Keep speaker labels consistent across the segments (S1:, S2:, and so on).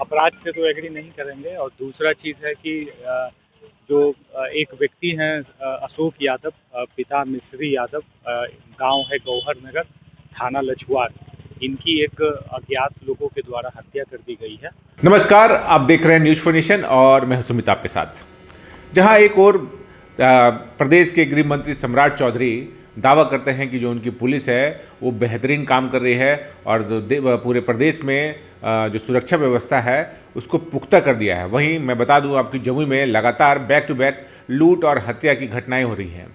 S1: अपराध से तो एग्री नहीं करेंगे। और दूसरा चीज़ है कि जो एक व्यक्ति हैं अशोक यादव, पिता मिश्री यादव, गांव है गौहर नगर, थाना लछुआर, इनकी एक अज्ञात लोगों के द्वारा हत्या कर दी गई है।
S2: नमस्कार, आप देख रहे हैं न्यूज़ फॉर नेशन और मैं सुमित आपके साथ। जहां एक और प्रदेश के गृह मंत्री सम्राट चौधरी दावा करते हैं कि जो उनकी पुलिस है वो बेहतरीन काम कर रही है और पूरे प्रदेश में जो सुरक्षा व्यवस्था है उसको पुख्ता कर दिया है। वहीं मैं बता दूं आपकी जमुई में लगातार बैक टू बैक लूट और हत्या की घटनाएं हो रही हैं।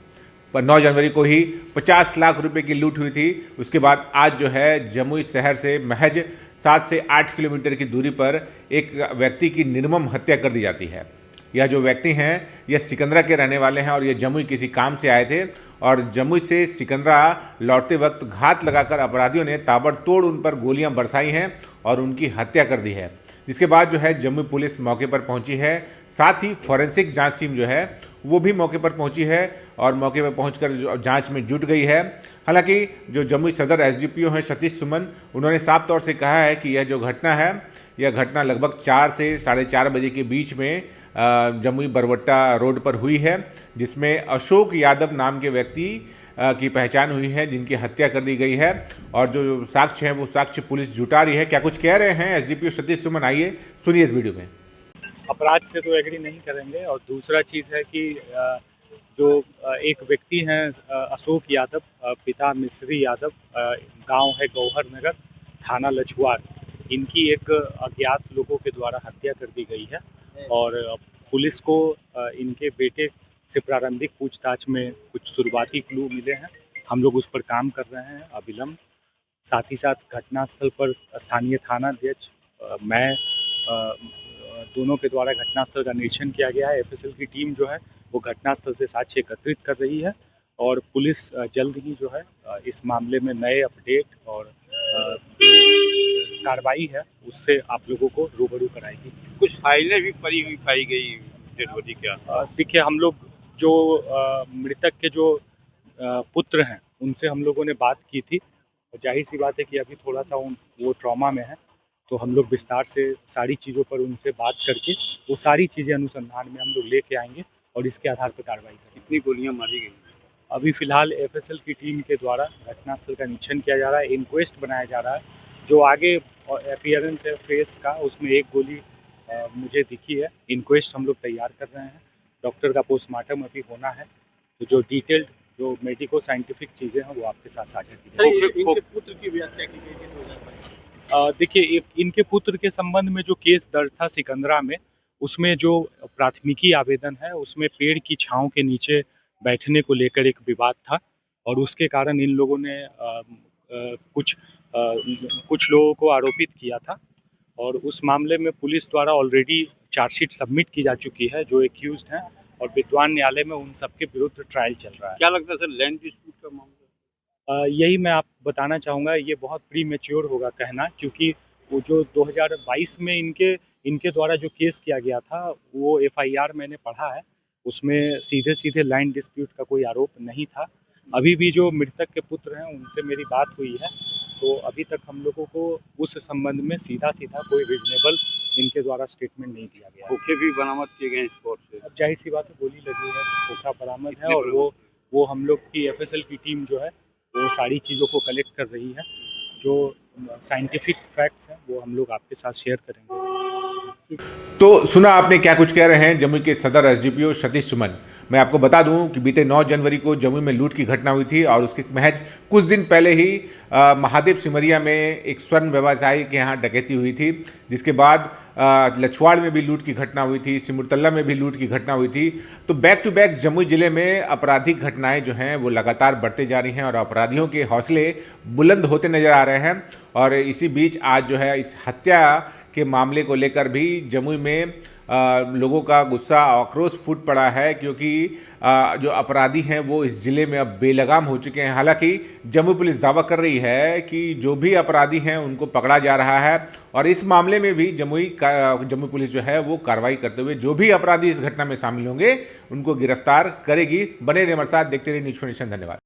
S2: पर 9 जनवरी को ही 50 लाख रुपए की लूट हुई थी। उसके बाद आज जो है जमुई शहर से महज 7 से 8 किलोमीटर की दूरी पर एक व्यक्ति की निर्मम हत्या कर दी जाती है। यह जो व्यक्ति हैं यह सिकंदरा के रहने वाले हैं और ये जमुई किसी काम से आए थे और जमुई से सिकंदरा लौटते वक्त घात लगाकर अपराधियों ने ताबड़तोड़ उन पर गोलियां बरसाई हैं और उनकी हत्या कर दी है। जिसके बाद जो है जमुई पुलिस मौके पर पहुंची है, साथ ही फॉरेंसिक जांच टीम जो है वो भी मौके पर पहुंची है और मौके पर पहुंचकर जांच में जुट गई है। हालांकि जो जमुई सदर एसडीपीओ हैं सतीश सुमन, उन्होंने साफ तौर से कहा है कि यह जो घटना है यह घटना लगभग 4 से 4:30 बजे के बीच में जमुई बरवट्टा रोड पर हुई है, जिसमें अशोक यादव नाम के व्यक्ति की पहचान हुई है जिनकी हत्या कर दी गई है। और जो साक्ष्य हैं वो साक्ष्य पुलिस जुटा रही है। क्या कुछ कह रहे हैं एसडीपीओ सतीश सुमन, आइए सुनिए इस वीडियो में।
S1: अपराध से तो एग्री नहीं करेंगे। और दूसरा चीज़ है कि जो एक व्यक्ति हैं अशोक यादव, पिता मिश्री यादव, गांव है गौहर नगर, थाना लछुआर, इनकी एक अज्ञात लोगों के द्वारा हत्या कर दी गई है। और पुलिस को इनके बेटे से प्रारंभिक पूछताछ में कुछ शुरुआती क्लू मिले हैं। हम लोग उस पर काम कर रहे हैं अविलंब। साथ ही साथ घटनास्थल पर स्थानीय थानाध्यक्ष, मैं, दोनों के द्वारा घटनास्थल का निरीक्षण किया गया है। एफएसएल की टीम जो है वो घटनास्थल से साक्ष्य एकत्रित कर रही है और पुलिस जल्द ही जो है इस मामले में नए अपडेट और कार्रवाई है उससे आप लोगों को रूबरू कराएगी।
S3: कुछ फाइलें भी पड़ी हुई पाई गई डेड बॉडी के आसपास।
S1: देखिए, हम लोग जो मृतक के जो पुत्र हैं उनसे हम लोगों ने बात की थी। जाहिर सी बात है कि अभी थोड़ा सा वो ट्रॉमा में है, तो हम लोग विस्तार से सारी चीज़ों पर उनसे बात करके वो सारी चीज़ें अनुसंधान में हम लोग लेके आएंगे और इसके आधार पर कार्रवाई करेंगे।
S3: कितनी गोलियां मारी गई?
S1: अभी फिलहाल एफएसएल की टीम के द्वारा घटनास्थल का निरीक्षण किया जा रहा है, इंक्वेस्ट बनाया जा रहा है। जो आगे अपीयरेंस है फेस का, उसमें एक गोली मुझे दिखी है। इंक्वेस्ट हम लोग तैयार कर रहे हैं, डॉक्टर का पोस्टमार्टम अभी होना है, तो जो डिटेल्ड जो मेडिको साइंटिफिक चीज़ें हैं वो आपके साथ साझा की जाएगी।
S3: इनके पुत्र की भी हत्या की गई थी 2025।
S1: देखिए, इनके पुत्र के संबंध में जो केस दर्ज था सिकंदरा में, उसमें जो प्राथमिकी आवेदन है उसमें पेड़ की छांव के नीचे बैठने को लेकर एक विवाद था और उसके कारण इन लोगों ने कुछ लोगों को आरोपित किया था। और उस मामले में पुलिस द्वारा ऑलरेडी चार्जशीट सबमिट की जा चुकी है जो एक्यूज्ड हैं, और विद्वान न्यायालय में उन सबके विरुद्ध ट्रायल चल रहा है।
S3: क्या लगता है सर, लैंड डिस्प्यूट का मामला?
S1: यही मैं आप बताना चाहूँगा, ये बहुत प्री मैच्योर होगा कहना, क्योंकि वो जो 2022 में इनके द्वारा जो केस किया गया था वो एफआईआर मैंने पढ़ा है, उसमें सीधे सीधे लैंड डिस्प्यूट का कोई आरोप नहीं था। अभी भी जो मृतक के पुत्र हैं उनसे मेरी बात हुई है, तो अभी तक हम लोगों को उस संबंध में सीधा कोई रीजनेबल इनके द्वारा स्टेटमेंट नहीं दिया गया।
S3: खोखे भी बरामद किए गए स्पॉट से।
S1: अब जाहिर सी बात है, गोली लगी है, खोखा बरामद है, और वो हम लोग की एफएसएल की टीम जो है वो सारी चीज़ों को कलेक्ट कर रही है। जो साइंटिफिक फैक्ट्स हैं वो हम लोग आपके साथ शेयर करेंगे।
S2: तो सुना आपने क्या कुछ कह रहे हैं जमुई के सदर एसडीपीओ सतीश सुमन। मैं आपको बता दूं कि बीते 9 जनवरी को जमुई में लूट की घटना हुई थी और उसके महज कुछ दिन पहले ही महादेव सिमरिया में एक स्वर्ण व्यवसायी के यहाँ डकैती हुई थी, जिसके बाद लछवाड़ में भी लूट की घटना हुई थी, सिमुरतल्ला में भी लूट की घटना हुई थी। तो बैक टू बैक जमुई ज़िले में आपराधिक घटनाएं जो हैं वो लगातार बढ़ते जा रही हैं और अपराधियों के हौसले बुलंद होते नजर आ रहे हैं। और इसी बीच आज जो है इस हत्या के मामले को लेकर भी जमुई में लोगों का गुस्सा आक्रोश फूट पड़ा है, क्योंकि जो अपराधी हैं वो इस ज़िले में अब बेलगाम हो चुके हैं। हालांकि जमुई पुलिस दावा कर रही है कि जो भी अपराधी हैं उनको पकड़ा जा रहा है और इस मामले में भी जमुई पुलिस जो है वो कार्रवाई करते हुए जो भी अपराधी इस घटना में शामिल होंगे उनको गिरफ्तार करेगी। बने रहिए हमारे साथ, देखते रहिए न्यूज़ फॉर नेशन। धन्यवाद।